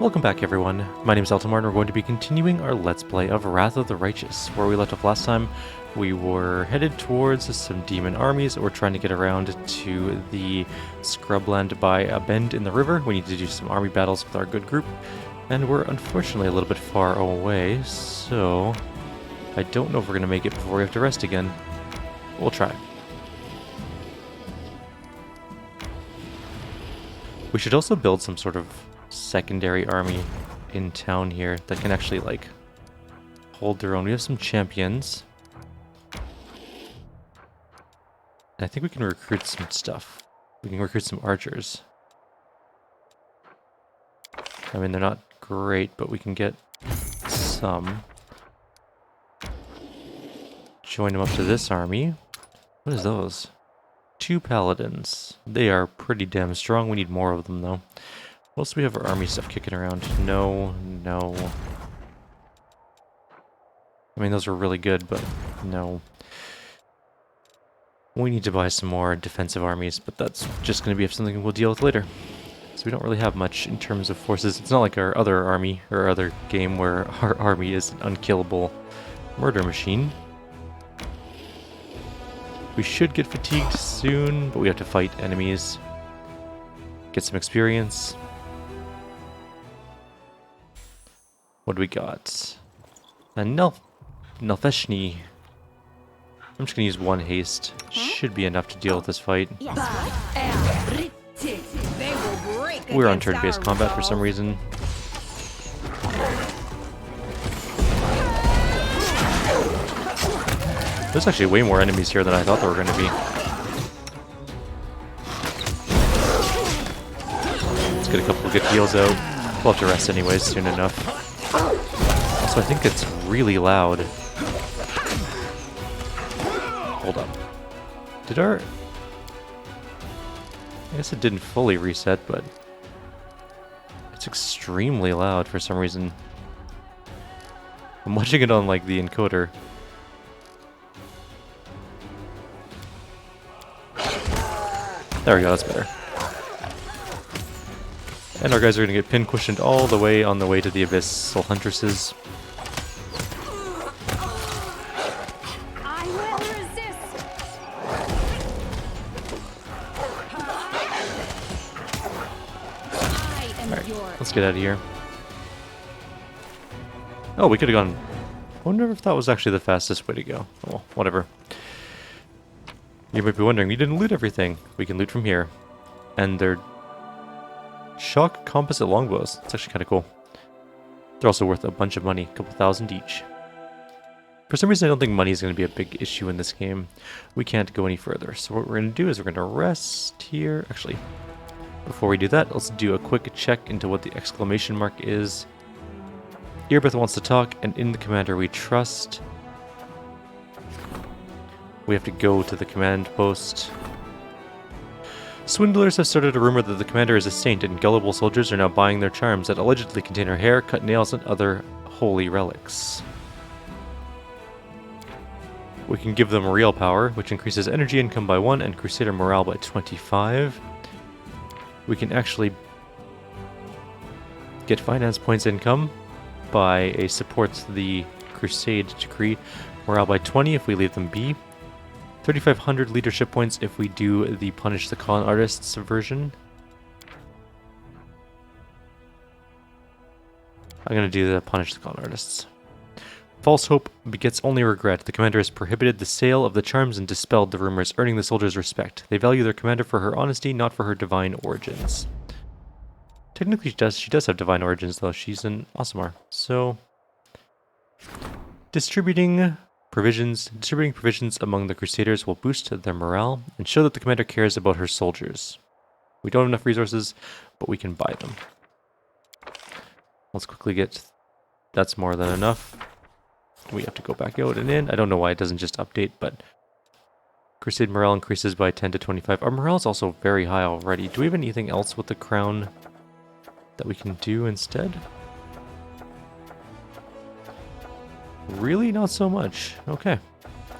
Welcome back everyone, my name is Eltimar and we're going to be continuing our Let's Play of Wrath of the Righteous. Where we left off last time, we were headed towards some demon armies that were trying to get around to the scrubland by a bend in the river. We need to do some army battles with our good group, and we're unfortunately a little bit far away, so I don't know if we're going to make it before we have to rest again. We'll try. We should also build some sort of secondary army in town here that can actually like hold their own. We have some champions. And I think we can recruit some stuff. We can recruit some archers. I mean, they're not great, but we can get some. Join them up to this army. What is those? 2 paladins. They are pretty damn strong. We need more of them though. What else do we have our army stuff kicking around? No. I mean, those were really good, but no. We need to buy some more defensive armies, but that's just going to be something we'll deal with later. So we don't really have much in terms of forces. It's not like our other army, or our other game, where our army is an unkillable murder machine. We should get fatigued soon, but we have to fight enemies. Get some experience. What do we got? A Nelfeshni. I'm just gonna use 1 haste. Should be enough to deal with this fight. We're on turn-based combat for some reason. There's actually way more enemies here than I thought there were going to be. Let's get a couple of good heals out. We'll have to rest anyways soon enough. Also, I think it's really loud. Hold up. Did our... I guess it didn't fully reset, but... it's extremely loud for some reason. I'm watching it on, like, the encoder. There we go, that's better. And our guys are going to get pin-cushioned all the way on the way to the Abyssal Huntresses. I will resist. Alright, let's get out of here. Oh, we could have gone... I wonder if that was actually the fastest way to go. Oh, well, whatever. You might be wondering, we didn't loot everything. We can loot from here. And they're shock composite longbows. It's actually kind of cool. They're also worth a bunch of money, a couple thousand each. For some reason, I don't think money is going to be a big issue in this game. We can't go any further. So what we're going to do is we're going to rest here. Actually, before we do that, let's do a quick check into what the exclamation mark is. Earbeth wants to talk, and in the commander we trust. We have to go to the command post. Swindlers have started a rumor that the commander is a saint, and gullible soldiers are now buying their charms that allegedly contain her hair, cut nails, and other holy relics. We can give them real power, which increases energy income by 1 and Crusader morale by 25. We can actually get finance points income by a supports the crusade decree morale by 20 if we leave them be. 3,500 leadership points if we do the Punish the Con Artists version. I'm going to do the Punish the Con Artists. False hope begets only regret. The commander has prohibited the sale of the charms and dispelled the rumors, earning the soldiers' respect. They value their commander for her honesty, not for her divine origins. Technically she does have divine origins though. She's an Aasimar. So, distributing provisions among the Crusaders will boost their morale and show that the commander cares about her soldiers. We don't have enough resources, but we can buy them. Let's quickly get... that's more than enough. We have to go back out and in. I don't know why it doesn't just update, but... Crusade morale increases by 10 to 25. Our morale is also very high already. Do we have anything else with the crown that we can do instead? Really? Not so much. Okay.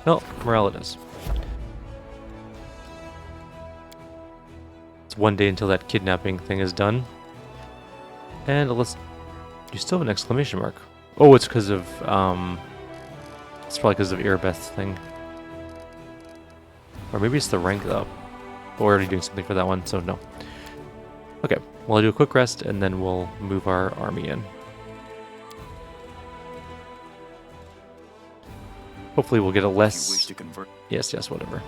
Well, morale it is. It's 1 day until that kidnapping thing is done. And let's You still have an exclamation mark. Oh, it's because of, it's probably because of Erebeth's thing. Or maybe it's the rank up. But we're already doing something for that one, so no. Okay, well I'll do a quick rest and then we'll move our army in. Hopefully we'll get a less... Yes, whatever.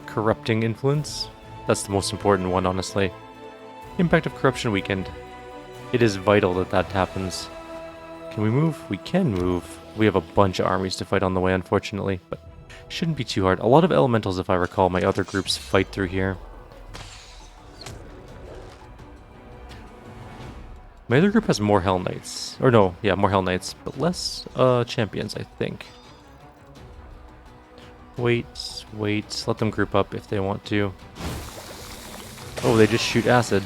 Corrupting influence. That's the most important one, honestly. Impact of corruption weakened. It is vital that that happens. Can we move? We can move. We have a bunch of armies to fight on the way, unfortunately, but shouldn't be too hard. A lot of elementals, if I recall. My other groups fight through here. My other group has more Hell Knights. Or no, yeah, more Hell Knights, but less champions, I think. Wait. Let them group up if they want to. Oh, they just shoot acid.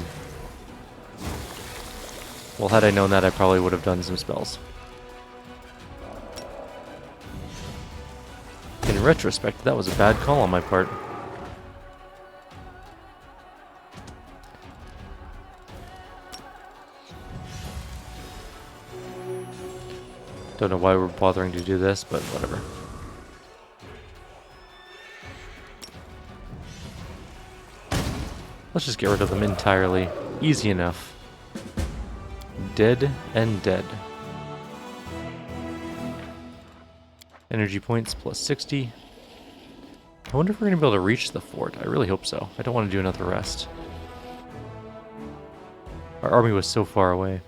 Well, had I known that, I probably would have done some spells. In retrospect, that was a bad call on my part. Don't know why we're bothering to do this, but whatever. Let's just get rid of them entirely. Easy enough. Dead and dead. Energy points plus 60. I wonder if we're going to be able to reach the fort. I really hope so. I don't want to do another rest. Our army was so far away.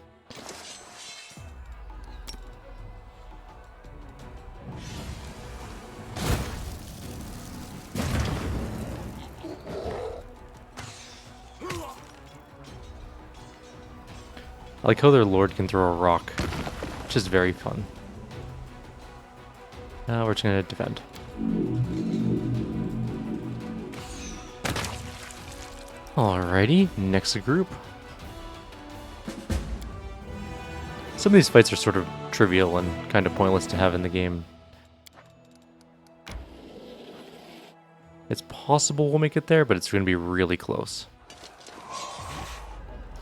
I like how their lord can throw a rock, which is very fun. We're just going to defend. Alrighty, next group. Some of these fights are sort of trivial and kind of pointless to have in the game. It's possible we'll make it there, but it's going to be really close.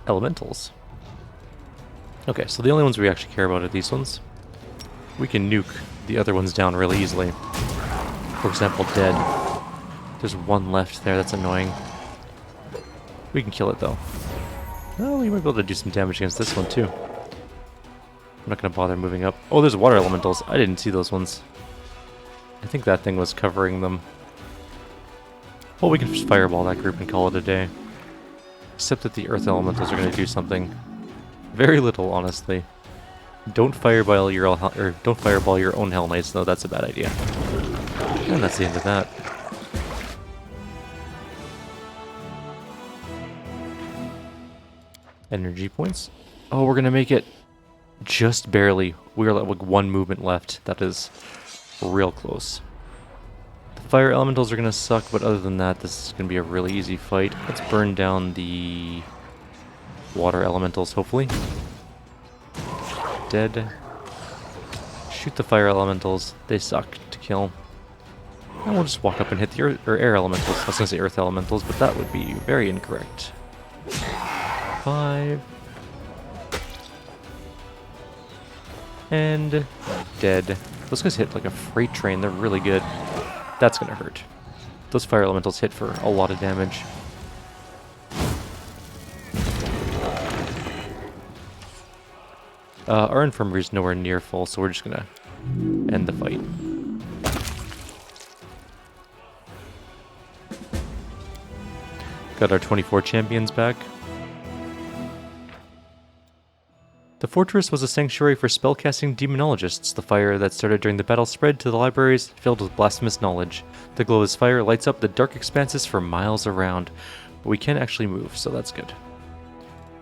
Elementals. Okay, so the only ones we actually care about are these ones. We can nuke the other ones down really easily. For example, dead. There's one left there, that's annoying. We can kill it though. Oh, we might be able to do some damage against this one too. I'm not going to bother moving up. Oh, there's water elementals. I didn't see those ones. I think that thing was covering them. Well, we can just fireball that group and call it a day. Except that the earth elementals are going to do something. Very little, honestly. Don't fireball your own Hell Knights, though. That's a bad idea. And that's the end of that. Energy points. Oh, we're gonna make it just barely. We're like one movement left. That is real close. The fire elementals are gonna suck, but other than that, this is gonna be a really easy fight. Let's burn down the water elementals, hopefully. Dead. Shoot the fire elementals. They suck to kill. And we'll just walk up and hit the air elementals. I was going to say earth elementals, but that would be very incorrect. 5. And dead. Those guys hit like a freight train. They're really good. That's going to hurt. Those fire elementals hit for a lot of damage. Our infirmary is nowhere near full, so we're just gonna end the fight. Got our 24 champions back. The fortress was a sanctuary for spellcasting demonologists. The fire that started during the battle spread to the libraries, filled with blasphemous knowledge. The glow of this fire lights up the dark expanses for miles around. But we can actually move, so that's good.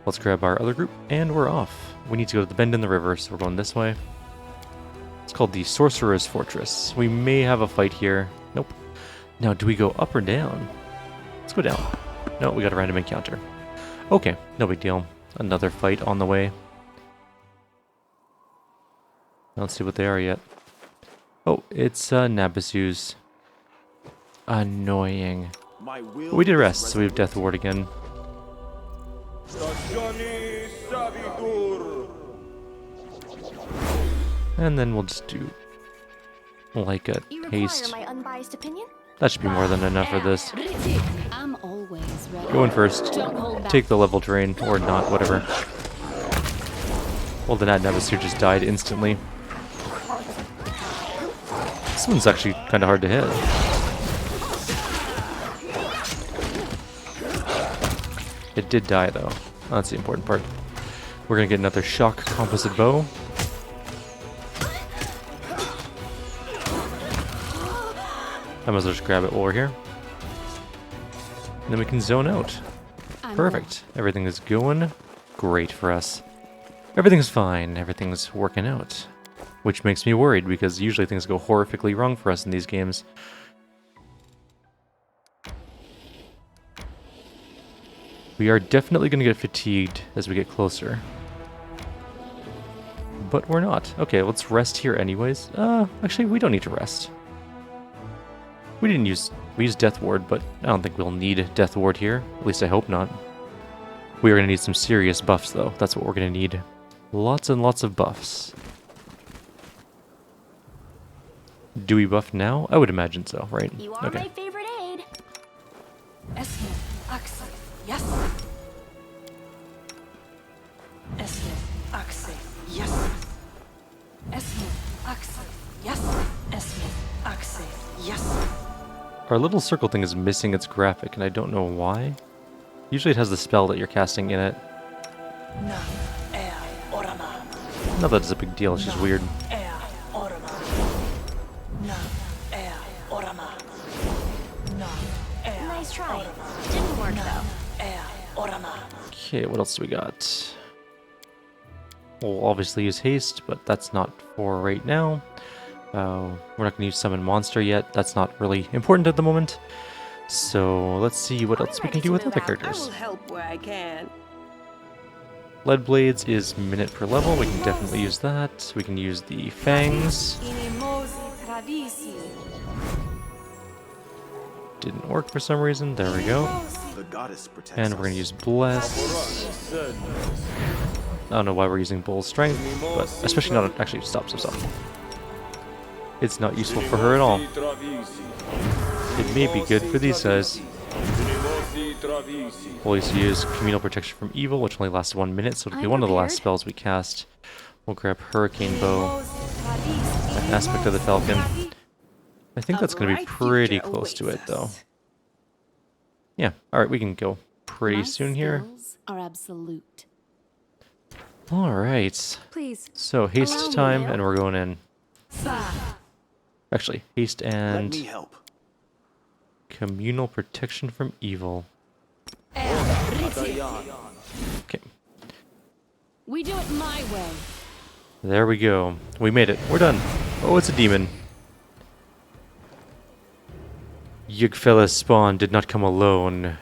Let's grab our other group, and we're off. We need to go to the bend in the river, so we're going this way. It's called the Sorcerer's Fortress. We may have a fight here. Nope. Now, do we go up or down? Let's go down. No, we got a random encounter. Okay, no big deal. Another fight on the way. I don't see what they are yet. Oh, it's Nabasu's. Annoying. But we did rest, so we have Death Ward again. And then we'll just do like a You require haste. my unbiased opinion? That should be more than enough for this. I'm always ready. Go in first. Don't hold back. Take the level drain, or not, whatever. Well, the Nat Nevesu just died instantly. This one's actually kind of hard to hit. It did die, though. That's the important part. We're gonna get another shock composite bow. I might as well just grab it while we're here. And then we can zone out. Perfect. Everything is going great for us. Everything's fine. Everything's working out. Which makes me worried, because usually things go horrifically wrong for us in these games. We are definitely going to get fatigued as we get closer. But we're not. Okay, let's rest here anyways. Actually, we don't need to rest. We used Death Ward, but I don't think we'll need Death Ward here. At least I hope not. We are going to need some serious buffs, though. That's what we're going to need. Lots and lots of buffs. Do we buff now? I would imagine so, right? You are my favorite aid. Yes. Our little circle thing is missing its graphic, and I don't know why. Usually it has the spell that you're casting in it. Not that it's a big deal, it's just weird. Nice try. Didn't work though. Okay, what else do we got? We'll obviously use haste, but that's not for right now. We're not going to use summon monster yet. That's not really important at the moment. So let's see what else we can do with other I characters. will help where I can. Lead Blades is minute per level. We can definitely use that. We can use the Fangs. Didn't work for some reason. There we go. The goddess protects And we're going to use Bless. I don't know why we're using Bull's Strength, but especially not... Actually, stop. It's not useful for her at all. It may be good for these guys. We'll use Communal Protection from Evil, which only lasts 1 minute, so it'll be one of the last spells we cast. We'll grab Hurricane Bow, an aspect of the Falcon. I think that's going to be pretty close to it, though. Yeah, alright, we can go pretty soon here. Are absolute. Alright, Please. so haste time, and we're going in. Actually, haste Let and me help. Communal Protection from Evil. Okay. We do it my way. There we go. We made it. We're done. Oh, it's a demon. Yggfella's spawn did not come alone.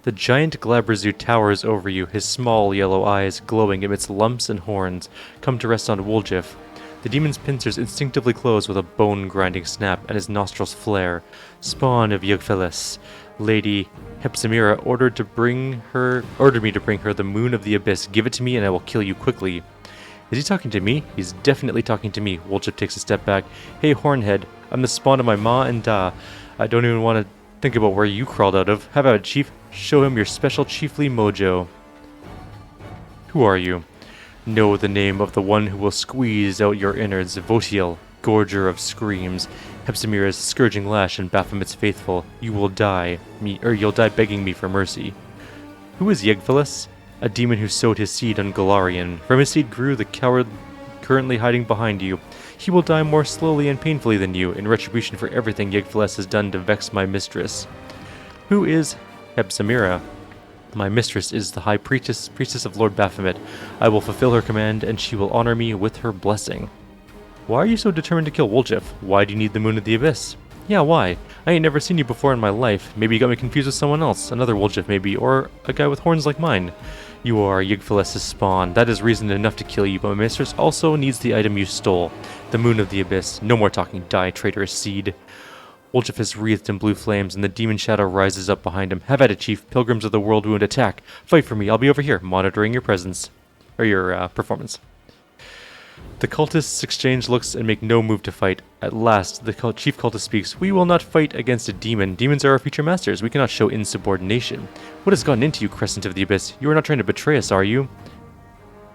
The giant Glabrazu towers over you, his small yellow eyes glowing amidst lumps and horns, come to rest on Woljif. The demon's pincers instinctively close with a bone-grinding snap, and his nostrils flare. Spawn of Yggfellas, Lady Hepzimira ordered me to bring her the moon of the abyss. Give it to me and I will kill you quickly. Is he talking to me? He's definitely talking to me. Woljif takes a step back. Hey, Hornhead, I'm the spawn of my ma and da. I don't even want to think about where you crawled out of. How about it, Chief? Show him your special chiefly mojo. Who are you? Know the name of the one who will squeeze out your innards, Voetiel, Gorger of Screams, Hepzimira's scourging lash and Baphomet's faithful. You will die, you'll die begging me for mercy. Who is Yggfellas? A demon who sowed his seed on Galarian. From his seed grew the coward currently hiding behind you. He will die more slowly and painfully than you, in retribution for everything Yggfellas has done to vex my mistress. Who is Hepzimira? My mistress is the high priestess of Lord Baphomet. I will fulfill her command, and she will honor me with her blessing. Why are you so determined to kill Woljif? Why do you need the Moon of the Abyss? Yeah, why? I ain't never seen you before in my life. Maybe you got me confused with someone else. Another Woljif, maybe, or a guy with horns like mine. You are Yggfellas' spawn. That is reason enough to kill you, but my mistress also needs the item you stole. The Moon of the Abyss. No more talking. Die, traitorous seed. Woljif is wreathed in blue flames, and the demon shadow rises up behind him. Have at it, Chief. Pilgrims of the World Wound, attack. Fight for me. I'll be over here, monitoring your presence. or your performance. The cultists exchange looks and make no move to fight. At last, the chief cultist speaks. We will not fight against a demon. Demons are our future masters. We cannot show insubordination. What has gotten into you, Crescent of the Abyss? You are not trying to betray us, are you?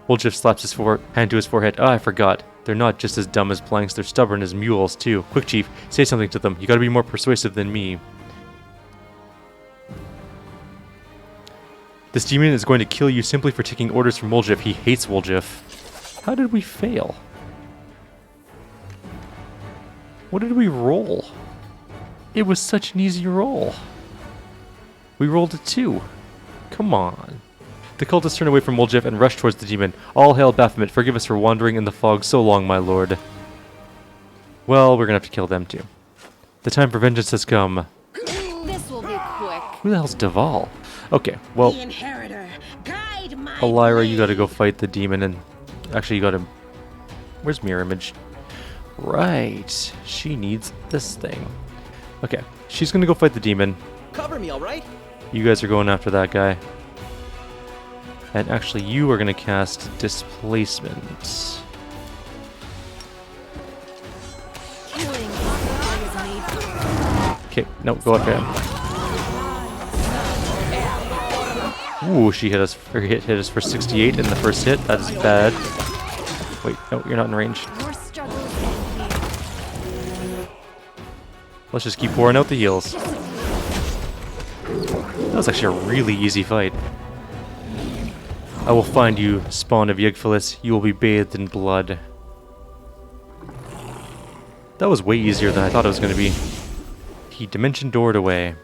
Woljif slaps his hand to his forehead. I forgot. They're not just as dumb as planks. They're stubborn as mules, too. Quick, Chief. Say something to them. You gotta be more persuasive than me. This demon is going to kill you simply for taking orders from Woljif. He hates Woljif. How did we fail? What did we roll? It was such an easy roll. We rolled a 2. Come on. The cultists turn away from Woljif and rush towards the demon. All hail Baphomet. Forgive us for wandering in the fog so long, my lord. Well, we're gonna have to kill them too. The time for vengeance has come. This will be quick. Who the hell's Deval? Okay, well, The inheritor, guide my Elira, you blade. gotta go fight the demon and... Actually, you gotta... Where's Mirror Image? Right. She needs this thing. Okay, she's gonna go fight the demon. Cover me, alright? You guys are going after that guy. And actually, you are gonna cast Displacement. Killing is made. Okay, no, go after him. Ooh, she hit us, or hit us for 68 in the first hit. That is bad. Wait, no, you're not in range. More struggles than here. Let's just keep pouring out the heals. That was actually a really easy fight. I will find you, spawn of Yggfilis. You will be bathed in blood. That was way easier than I thought it was going to be. He dimension doored away.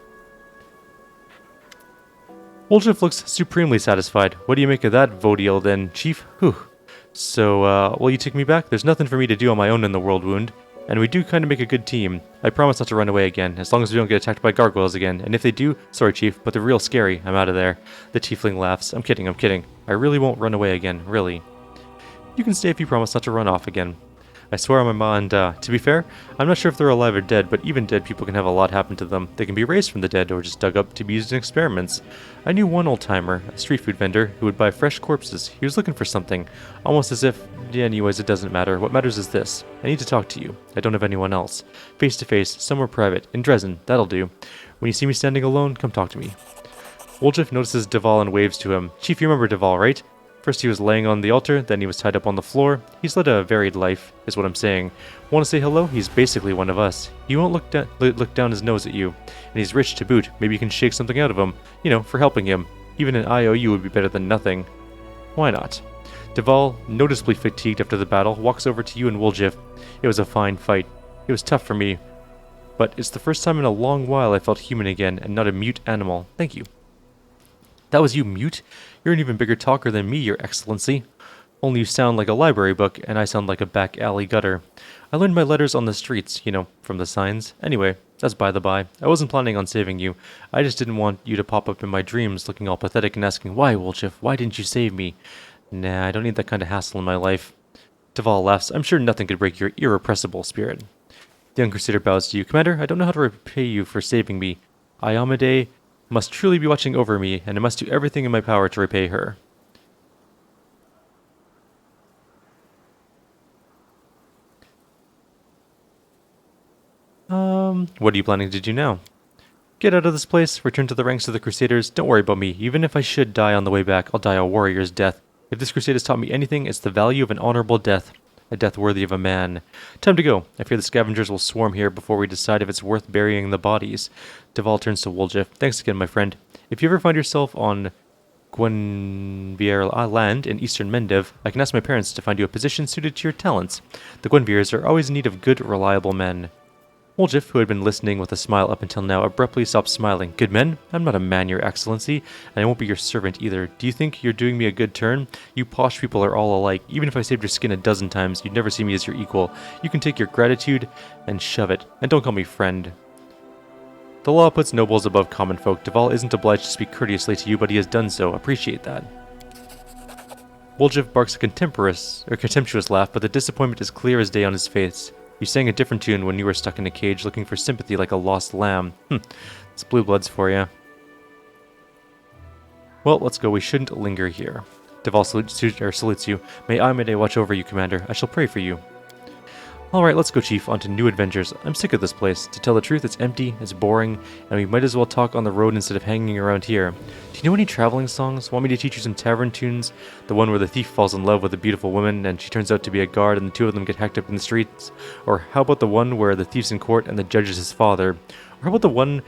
Woljif looks supremely satisfied. What do you make of that, Voetiel, then, Chief? Whew. So, will you take me back? There's nothing for me to do on my own in the World Wound. And we do kind of make a good team. I promise not to run away again, as long as we don't get attacked by gargoyles again. And if they do, sorry, Chief, but they're real scary. I'm out of there. The tiefling laughs. I'm kidding, I'm kidding. I really won't run away again, really. You can stay if you promise not to run off again. I swear on my mind, to be fair, I'm not sure if they're alive or dead, but even dead people can have a lot happen to them. They can be raised from the dead or just dug up to be used in experiments. I knew one old-timer, a street food vendor, who would buy fresh corpses. He was looking for something, almost as if, yeah, anyways, it doesn't matter. What matters is this. I need to talk to you. I don't have anyone else. Face to face, somewhere private, in Dresden, that'll do. When you see me standing alone, come talk to me. Woljif notices Deval and waves to him. Chief, you remember Deval, right? First he was laying on the altar, then he was tied up on the floor. He's led a varied life, is what I'm saying. Want to say hello? He's basically one of us. He won't look down his nose at you. And he's rich to boot. Maybe you can shake something out of him. You know, for helping him. Even an IOU would be better than nothing. Why not? Deval, noticeably fatigued after the battle, walks over to you and Woljif. It was a fine fight. It was tough for me. But it's the first time in a long while I felt human again, and not a mute animal. Thank you. That was you, Mute? You're an even bigger talker than me, Your Excellency. Only you sound like a library book, and I sound like a back alley gutter. I learned my letters on the streets, you know, from the signs. Anyway, that's by the by. I wasn't planning on saving you. I just didn't want you to pop up in my dreams looking all pathetic and asking, why, Woljif? Why didn't you save me? Nah, I don't need that kind of hassle in my life. Deval laughs. I'm sure nothing could break your irrepressible spirit. The young Crusader bows to you. Commander, I don't know how to repay you for saving me. Iamade must truly be watching over me, and I must do everything in my power to repay her. What are you planning to do now? Get out of this place, return to the ranks of the Crusaders. Don't worry about me. Even if I should die on the way back, I'll die a warrior's death. If this crusade has taught me anything, it's the value of an honorable death. A death worthy of a man. Time to go. I fear the scavengers will swarm here before we decide if it's worth burying the bodies. Deval turns to Woljif. Thanks again, my friend. If you ever find yourself on Gwenvier land in eastern Mendev, I can ask my parents to find you a position suited to your talents. The Gwenviers are always in need of good, reliable men. Woljif, who had been listening with a smile up until now, abruptly stopped smiling. Good men? I'm not a man, Your Excellency, and I won't be your servant either. Do you think you're doing me a good turn? You posh people are all alike. Even if I saved your skin a dozen times, you'd never see me as your equal. You can take your gratitude and shove it. And don't call me friend. The law puts nobles above common folk. Deval isn't obliged to speak courteously to you, but he has done so. Appreciate that. Woljif barks a contemptuous laugh, but the disappointment is clear as day on his face. You sang a different tune when you were stuck in a cage looking for sympathy like a lost lamb. It's blue bloods for you. Well, let's go. We shouldn't linger here. Deval salutes you. May Amade watch over you, Commander. I shall pray for you. Alright, let's go, Chief, on to new adventures. I'm sick of this place. To tell the truth, it's empty, it's boring, and we might as well talk on the road instead of hanging around here. Do you know any traveling songs? Want me to teach you some tavern tunes? The one where the thief falls in love with a beautiful woman and she turns out to be a guard and the two of them get hacked up in the streets? Or how about the one where the thief's in court and the judge is his father? Or how about the one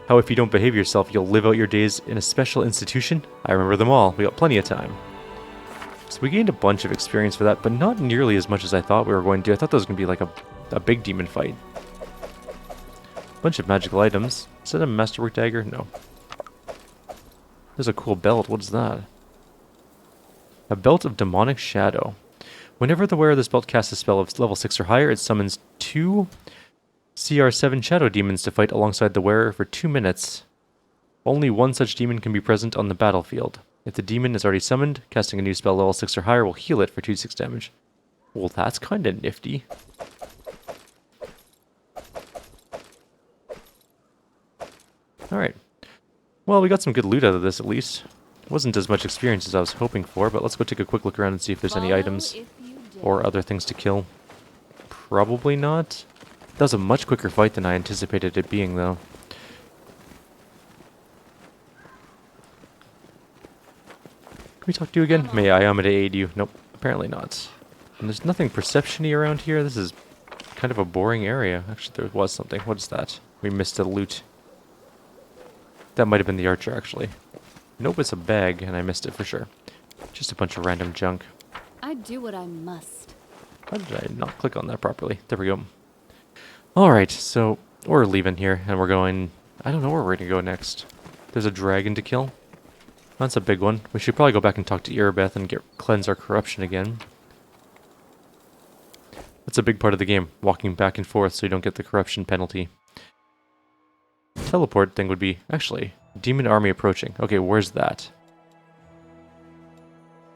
how if you don't behave yourself, you'll live out your days in a special institution? I remember them all. We got plenty of time. So we gained a bunch of experience for that, but not nearly as much as I thought we were going to. I thought that was going to be like a big demon fight. Bunch of magical items. Is that a masterwork dagger? No. There's a cool belt. What is that? A belt of demonic shadow. Whenever the wearer of this belt casts a spell of level 6 or higher, it summons 2 CR7 shadow demons to fight alongside the wearer for 2 minutes. Only one such demon can be present on the battlefield. If the demon is already summoned, casting a new spell level 6 or higher will heal it for 2d6 damage. Well, that's kind of nifty. Alright. Well, we got some good loot out of this, at least. Wasn't as much experience as I was hoping for, but let's go take a quick look around and see if there's any items or other things to kill. Probably not. That was a much quicker fight than I anticipated it being, though. Can we talk to you again? May I Amade aid you? Nope, apparently not. And there's nothing perception-y around here. This is kind of a boring area. Actually, there was something. What is that? We missed a loot. That might have been the archer, actually. Nope, it's a bag, and I missed it for sure. Just a bunch of random junk. I do what I must. How did I not click on that properly? There we go. Alright, so we're leaving here, and we're going... I don't know where we're going to go next. There's a dragon to kill. That's a big one. We should probably go back and talk to Irabeth and cleanse our corruption again. That's a big part of the game, walking back and forth so you don't get the corruption penalty. Teleport thing would be... Actually, demon army approaching. Okay, where's that?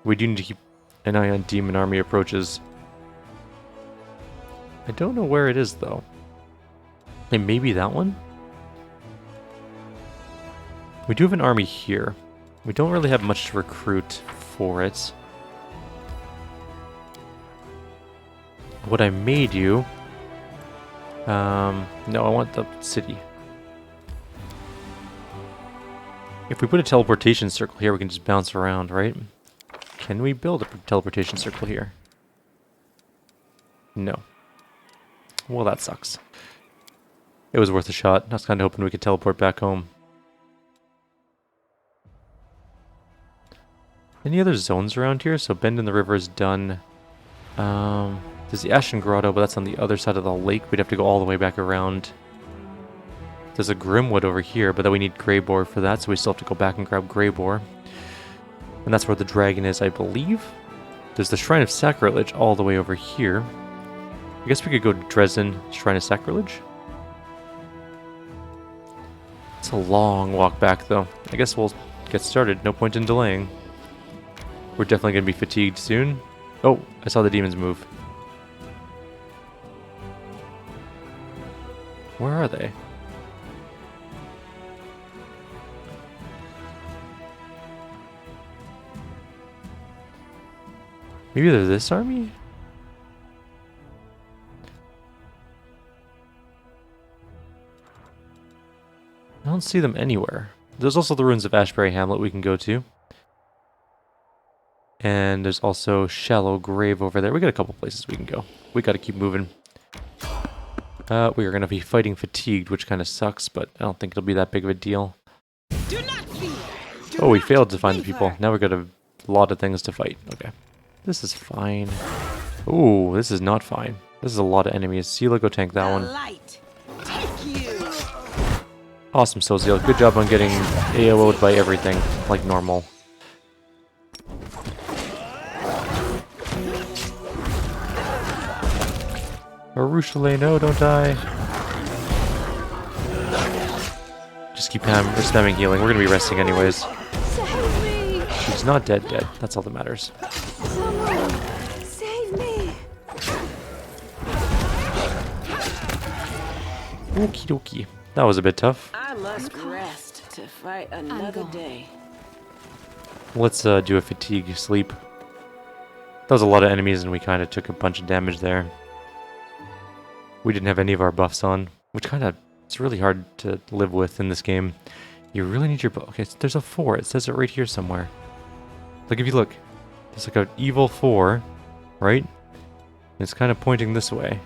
We do need to keep an eye on demon army approaches. I don't know where it is, though. Hey, maybe that one? We do have an army here. We don't really have much to recruit for it. What I may do... no, I want the city. If we put a teleportation circle here, we can just bounce around, right? Can we build a teleportation circle here? No. Well, that sucks. It was worth a shot. I was kind of hoping we could teleport back home. Any other zones around here? So Bend in the River is done. There's the Ashen Grotto, but that's on the other side of the lake. We'd have to go all the way back around. There's a Grimwood over here, but then we need Greybore for that, so we still have to go back and grab Greybore. And that's where the dragon is, I believe. There's the Shrine of Sacrilege all the way over here. I guess we could go to Dresden, Shrine of Sacrilege. It's a long walk back, though. I guess we'll get started. No point in delaying. We're definitely going to be fatigued soon. Oh, I saw the demons move. Where are they? Maybe they're this army? I don't see them anywhere. There's also the ruins of Ashbury Hamlet we can go to. And there's also Shallow Grave over there. We got a couple places we can go. We got to keep moving. We are going to be fighting fatigued, which kind of sucks, but I don't think it'll be that big of a deal. Do not fear. Oh, we failed to find the people. Now we've got a lot of things to fight. Okay. This is fine. Ooh, this is not fine. This is a lot of enemies. Sela, go tank that one. Light. Take you. Awesome, Soziel. Good job on getting AO'd by everything, like normal. Arushale, no, don't die. Just keep spamming healing. We're gonna be resting anyways. Save me! She's not dead. That's all that matters. Someone, save me! Okie dokie. That was a bit tough. I must rest to fight another gone. day. Let's do a fatigue sleep. That was a lot of enemies and we kind of took a bunch of damage there. We didn't have any of our buffs on, which kind of, it's really hard to live with in this game. You really need your buff. Okay, so there's a 4. It says it right here somewhere. Like if you look, there's like an evil 4, right? It's kind of pointing this way.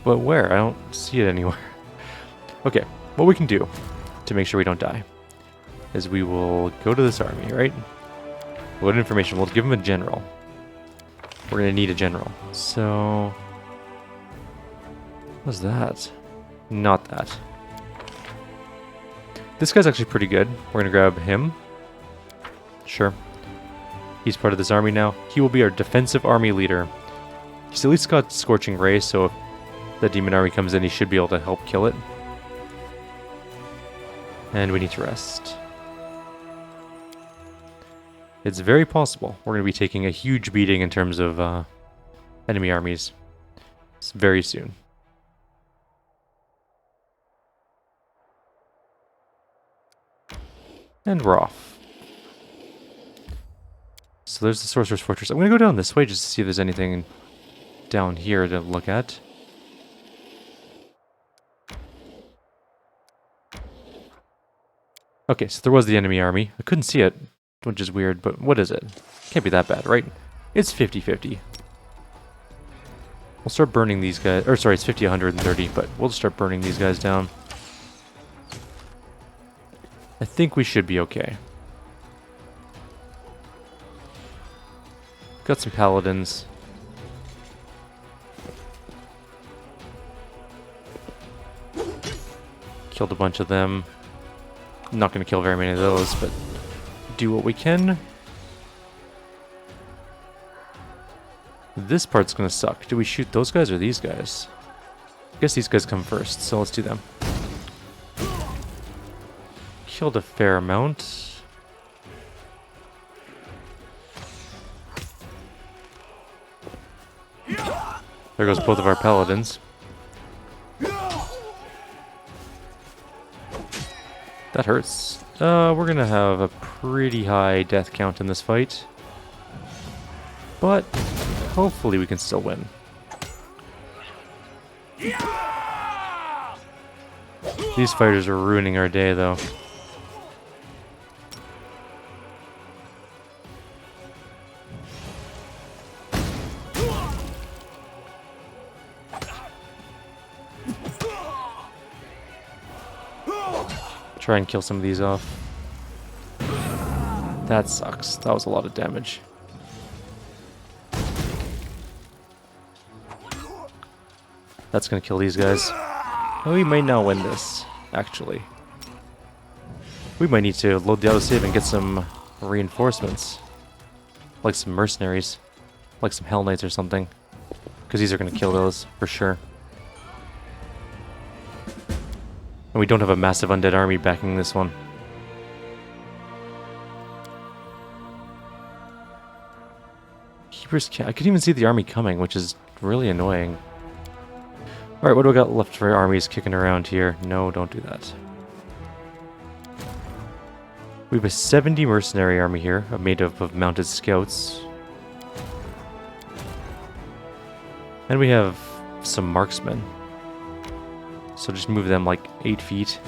But where? I don't see it anywhere. Okay, what we can do to make sure we don't die is we will go to this army, right? We'll get information. We'll give them a general. We're going to need a general. So... what's that? Not that. This guy's actually pretty good. We're going to grab him. Sure. He's part of this army now. He will be our defensive army leader. He's at least got Scorching Ray, so if the demon army comes in, he should be able to help kill it. And we need to rest. It's very possible we're going to be taking a huge beating in terms of enemy armies very soon. And we're off. So there's the Sorcerer's Fortress. I'm going to go down this way just to see if there's anything down here to look at. Okay, so there was the enemy army. I couldn't see it, which is weird, but what is it? Can't be that bad, right? It's 50-50. We'll start burning these guys. Or sorry, it's 50-130, but we'll just start burning these guys down. I think we should be okay. Got some paladins. Killed a bunch of them. I'm not going to kill very many of those, but do what we can. This part's going to suck. Do we shoot those guys or these guys? I guess these guys come first, so let's do them. Killed a fair amount. There goes both of our paladins. That hurts. We're gonna have a pretty high death count in this fight. But hopefully we can still win. These fighters are ruining our day though. Try and kill some of these off. That sucks. That was a lot of damage. That's gonna kill these guys. Oh, we might not win this, actually. We might need to load the autosave and get some reinforcements. Like some mercenaries. Like some Hell Knights or something. Because these are gonna kill those, for sure. And we don't have a massive undead army backing this one. Keeper's Cat. I couldn't even see the army coming, which is really annoying. Alright, what do we got left for armies kicking around here? No, don't do that. We have a 70 mercenary army here, made up of mounted scouts. And we have some marksmen. So just move them like 8 feet.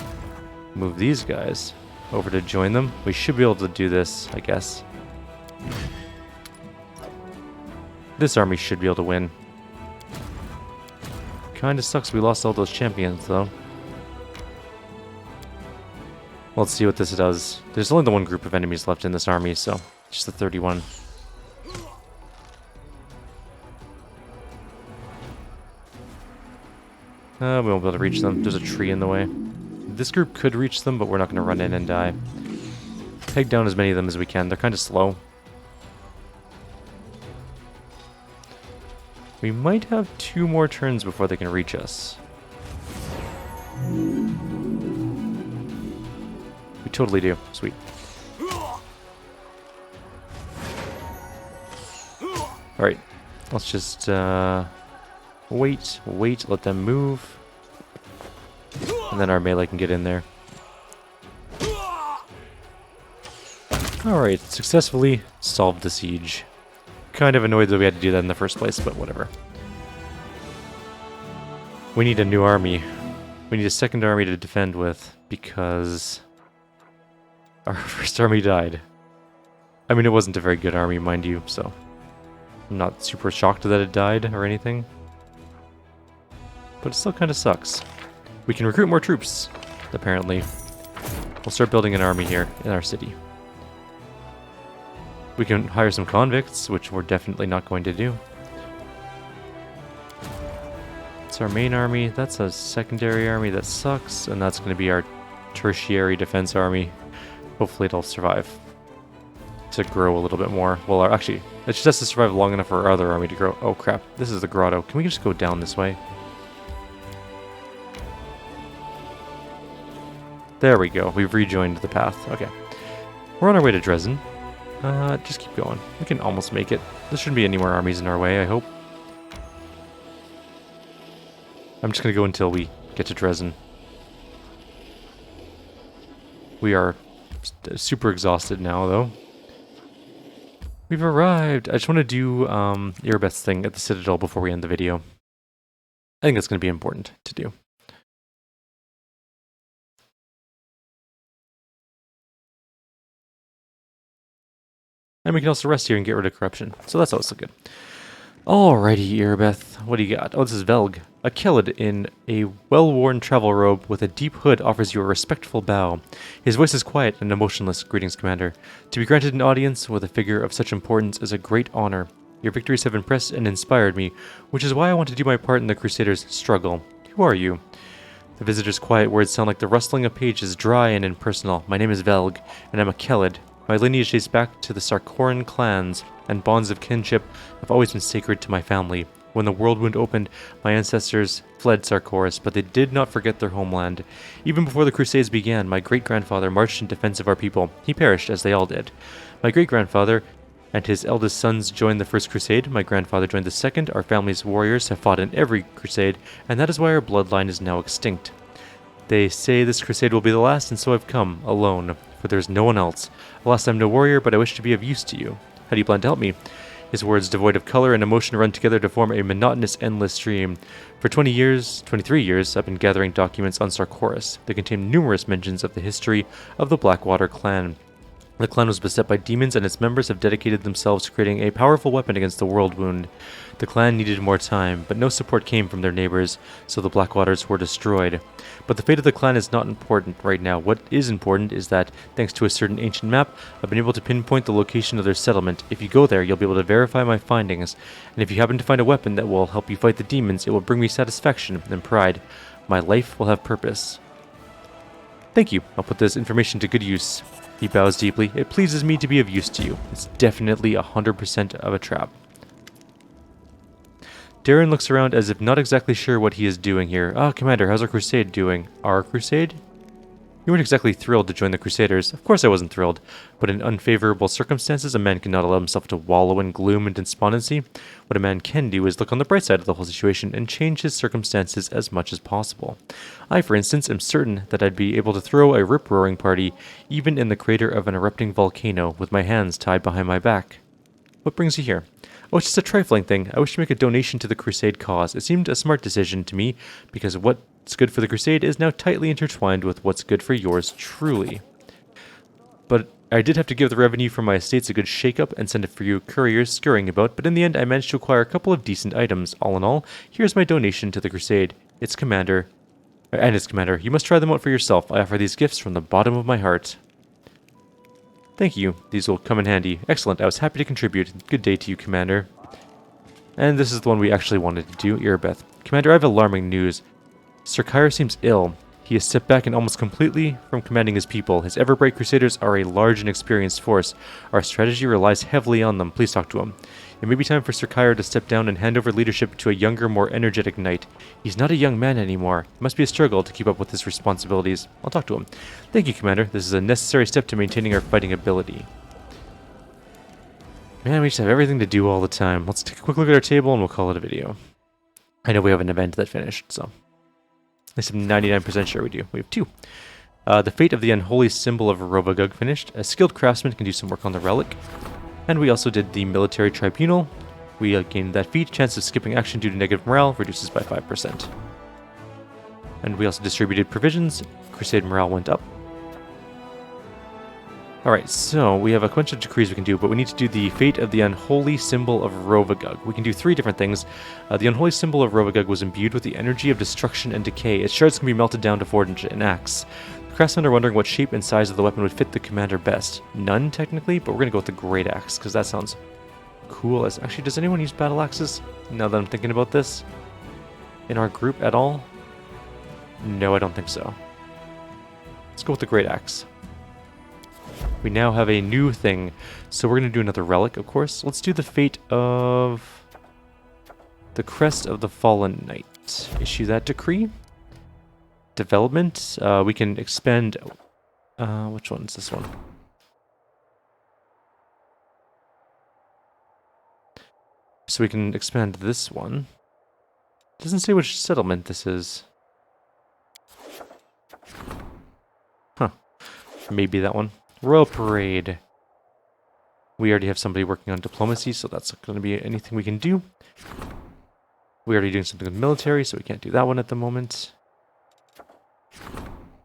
Move these guys over to join them. We should be able to do this, I guess. This army should be able to win. Kinda sucks we lost all those champions, though. Let's see what this does. There's only the one group of enemies left in this army, so just the 31. We won't be able to reach them. There's a tree in the way. This group could reach them, but we're not going to run in and die. Peg down as many of them as we can. They're kind of slow. We might have 2 more turns before they can reach us. We totally do. Sweet. Alright. Let's just wait, let them move. And then our melee can get in there. Alright, successfully solved the siege. Kind of annoyed that we had to do that in the first place, but whatever. We need a new army. We need a second army to defend with, because our first army died. I mean, it wasn't a very good army, mind you, so I'm not super shocked that it died or anything. But it still kind of sucks. We can recruit more troops, apparently. We'll start building an army here in our city. We can hire some convicts, which we're definitely not going to do. It's our main army. That's a secondary army that sucks, and that's going to be our tertiary defense army. Hopefully it'll survive to grow a little bit more. Well, actually, it just has to survive long enough for our other army to grow. Oh crap, this is the grotto. Can we just go down this way? There we go. We've rejoined the path. Okay. We're on our way to Dresden. Just keep going. We can almost make it. There shouldn't be any more armies in our way, I hope. I'm just going to go until we get to Dresden. We are super exhausted now, though. We've arrived. I just want to do Erebeth's thing at the Citadel before we end the video. I think that's going to be important to do. And we can also rest here and get rid of corruption. So that's also good. Alrighty, Erebeth. What do you got? Oh, this is Velg. A Kelid in a well-worn travel robe with a deep hood offers you a respectful bow. His voice is quiet and emotionless. Greetings, Commander. To be granted an audience with a figure of such importance is a great honor. Your victories have impressed and inspired me, which is why I want to do my part in the Crusaders' struggle. Who are you? The visitor's quiet words sound like the rustling of pages, dry and impersonal. My name is Velg, and I'm a Kelid. My lineage dates back to the Sarkoran clans, and bonds of kinship have always been sacred to my family. When the world wound opened, my ancestors fled Sarkoris, but they did not forget their homeland. Even before the Crusades began, my great-grandfather marched in defense of our people. He perished, as they all did. My great-grandfather and his eldest sons joined the First Crusade. My grandfather joined the Second. Our family's warriors have fought in every crusade, and that is why our bloodline is now extinct. They say this crusade will be the last, and so I've come, alone, for there is no one else. Alas, I'm no warrior, but I wish to be of use to you. How do you plan to help me? His words, devoid of color and emotion, run together to form a monotonous, endless stream. For 23 years, I've been gathering documents on Sarkoris. They contain numerous mentions of the history of the Blackwater clan. The clan was beset by demons, and its members have dedicated themselves to creating a powerful weapon against the world wound. The clan needed more time, but no support came from their neighbors, so the Blackwaters were destroyed. But the fate of the clan is not important right now. What is important is that, thanks to a certain ancient map, I've been able to pinpoint the location of their settlement. If you go there, you'll be able to verify my findings, and if you happen to find a weapon that will help you fight the demons, it will bring me satisfaction and pride. My life will have purpose. Thank you. I'll put this information to good use. He bows deeply. It pleases me to be of use to you. It's definitely 100% of a trap. Darren looks around as if not exactly sure what he is doing here. Ah, Commander, how's our crusade doing? Our crusade? You weren't exactly thrilled to join the Crusaders. Of course I wasn't thrilled, but in unfavorable circumstances, a man cannot allow himself to wallow in gloom and despondency. What a man can do is look on the bright side of the whole situation and change his circumstances as much as possible. I, for instance, am certain that I'd be able to throw a rip-roaring party even in the crater of an erupting volcano with my hands tied behind my back. What brings you here? Oh, it's just a trifling thing. I wish to make a donation to the Crusade cause. It seemed a smart decision to me, because what's good for the Crusade is now tightly intertwined with what's good for yours truly. But I did have to give the revenue from my estates a good shake-up and send a few couriers scurrying about, but in the end I managed to acquire a couple of decent items. All in all, here's my donation to the Crusade. Its commander. You must try them out for yourself. I offer these gifts from the bottom of my heart. Thank you. These will come in handy. Excellent. I was happy to contribute. Good day to you, Commander. And this is the one we actually wanted to do, Erebeth. Commander, I have alarming news. Sir Kyrieru seems ill. He has stepped back and almost completely from commanding his people. His ever-bright Crusaders are a large and experienced force. Our strategy relies heavily on them. Please talk to him. It may be time for Sir Kyrieru to step down and hand over leadership to a younger, more energetic knight. He's not a young man anymore. It must be a struggle to keep up with his responsibilities. I'll talk to him. Thank you, Commander. This is a necessary step to maintaining our fighting ability. Man, we just have everything to do all the time. Let's take a quick look at our table and we'll call it a video. I know we have an event that finished, so... at least I'm 99% sure we do. We have two. The Fate of the Unholy Symbol of Rovagug finished. A skilled craftsman can do some work on the relic. And we also did the Military Tribunal. We gained that feat. Chance of skipping action due to negative morale reduces by 5%. And we also distributed provisions. Crusade morale went up. Alright, so we have a bunch of decrees we can do, but we need to do the Fate of the Unholy Symbol of Rovagug. We can do 3 different things. The Unholy Symbol of Rovagug was imbued with the energy of destruction and decay. Its shards can be melted down to forge an axe. The craftsmen are wondering what shape and size of the weapon would fit the commander best. None, technically, but we're going to go with the Great Axe, because that sounds cool. Actually, does anyone use battle axes, now that I'm thinking about this? In our group at all? No, I don't think so. Let's go with the Great Axe. We now have a new thing, so we're going to do another relic, of course. Let's do the Fate of the Crest of the Fallen Knight. Issue that decree. Development. We can expend... which one is this one? So we can expand this one. It doesn't say which settlement this is. Huh. Maybe that one. Royal Parade. We already have somebody working on diplomacy, so that's not going to be anything we can do. We're already doing something with military, so we can't do that one at the moment.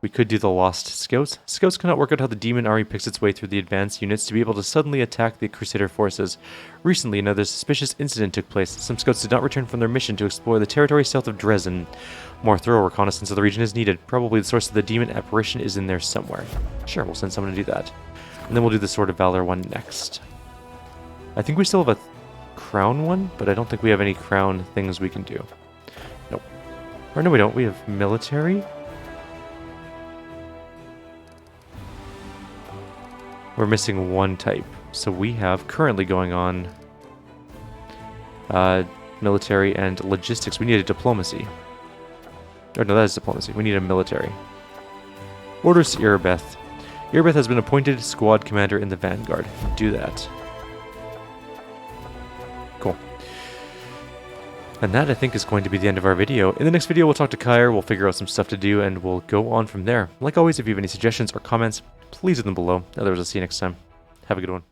We could do the Lost Scouts. Scouts cannot work out how the demon army picks its way through the advanced units to be able to suddenly attack the Crusader forces. Recently, another suspicious incident took place. Some scouts did not return from their mission to explore the territory south of Dresden. More thorough reconnaissance of the region is needed. Probably the source of the demon apparition is in there somewhere. Sure, we'll send someone to do that. And then we'll do the Sword of Valor one next. I think we still have a crown one, but I don't think we have any crown things we can do. Nope. Or no, we don't. We have military. We're missing one type. So we have currently going on military and logistics. We need a diplomacy. Or no, that is diplomacy. We need a military. Orders Irabeth. Irabeth has been appointed squad commander in the Vanguard. Do that. Cool. And that, I think, is going to be the end of our video. In the next video, we'll talk to Kyr, we'll figure out some stuff to do, and we'll go on from there. Like always, if you have any suggestions or comments, please leave them below. Otherwise, I'll see you next time. Have a good one.